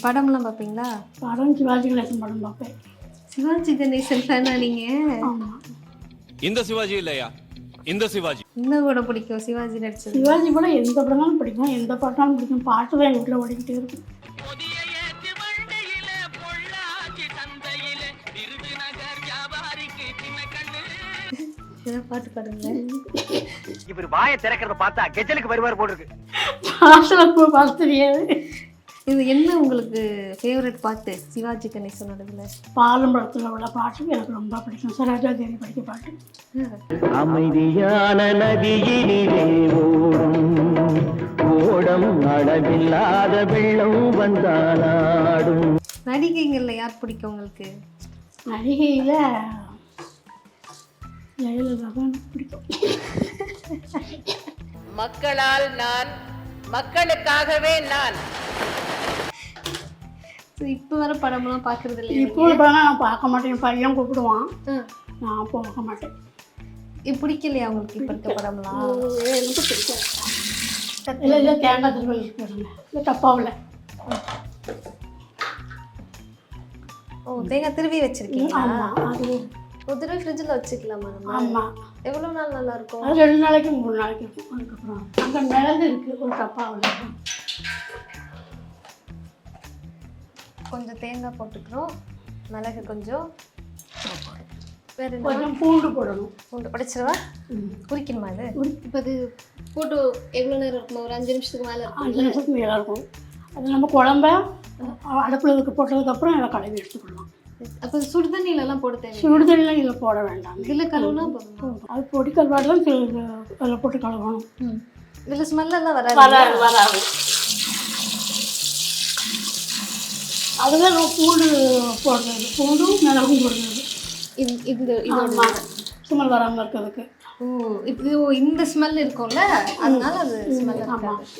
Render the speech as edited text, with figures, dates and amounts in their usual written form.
படம்லாம் பார்ப்பீங்களா? படம் சிவாஜி கணேசன் படம் பார்ப்பேன். சிவாஜி கணேசன் ஃபேனா நீங்கள்? ஆமாம். இந்த சிவாஜி இல்லையா, இந்த சிவாஜி. என்ன கூட பிடிக்கும் சிவாஜி நடிச்சது? சிவாஜி படம் எந்த படம்னாலும் பிடிக்கும், எந்த பாட்டாலும் பிடிக்கும். பாட்டு தான் எங்கள் வீட்டில் ஓடிக்கிட்டே இருக்கும். பாட்டு பாடுங்க. இவர் வாயை திறக்கிறத பார்த்தா கெஜலுக்கு வருவார் போல் இருக்கு. பாட்டில் பார்த்து தெரியாது. இது என்ன உங்களுக்கு ஃபேவரட் பாட்டு சிவாஜி கணேசனோடதுல? பாலும் படத்தில் உள்ள பாட்டு எனக்கு ரொம்ப பிடிக்கும். சரோஜா தேவி படிக்க பாட்டு. அமைதியான நதியினிலே ஓடம் அளவில்லாத வெள்ளம் வந்தாலாடும். நடிகைகள்ல யார் பிடிக்கும் உங்களுக்கு? நடிகையில் ஜெயலலிதா தான் பிடிக்கும். மக்களால் நான், மக்களுக்காகவே நான். இப்போ வர படம்லாம் பார்க்குறது இல்லையா? இப்போ படம் நான் பார்க்க மாட்டேன். என் பையன் கூப்பிடுவான், நான் போக மாட்டேன். இது பிடிக்கலையா உங்களுக்கு இப்போ இருக்க படம்லாம்? எனக்கு பிடிக்கும். இல்லை இல்லை, தேங்காய் திருவள்ளி போடுங்க. இல்லை டப்பாவில். ஓ, தேங்காய் திருவி வச்சிருக்கீங்களா? ஆமாம். அது ஒரு தடவை ஃப்ரிட்ஜில் வச்சுக்கலாமா நம்ம? ஆமாம். எவ்வளோ நாள் நல்லா இருக்கும்? அது 2 நாளைக்கு 3 நாளைக்கு இருக்கும். அதுக்கப்புறம் அங்கே மிளகு இருக்குது ஒரு டப்பாவில். கொஞ்சம் தேங்காய் போட்டுக்கிறோம், மிளகு கொஞ்சம், வேறு என்ன? கொஞ்சம் பூண்டு போடணும். பூண்டு உடைச்சிருவா? குறிக்கணுமா இது? இப்போ இது போட்டு எவ்வளோ நேரம் இருக்குமா? ஒரு 5 நிமிஷத்துக்கு மேலே இருக்கும். 5 நிமிஷத்துக்கு மேலே இருக்கும். அது நம்ம குழம்ப அடுப்பில் இதுக்கு போட்டதுக்கப்புறம் அதை கழுவி எடுத்துக்கலாம். அப்போ சுடு தண்ணியிலலாம் போட தேவை? சுடு தண்ணியில் இதில் போட வேண்டாம். இதில் கழுவுனா போதும். அது பொடி கல்வாடு தான் அதில் போட்டு கழுவணும். இதில் ஸ்மெல்லாம் வராது? வராது. அதுதான் நம்ம பூண்டு போடுறது, பூண்டும் மிளகும் போடுறது. இதோட ஸ்மெல் வராமல் இருக்கிறதுக்கு. ஓ, இப்போ இந்த ஸ்மெல் இருக்கும்ல, அதனால அது ஸ்மெல் இருக்காது.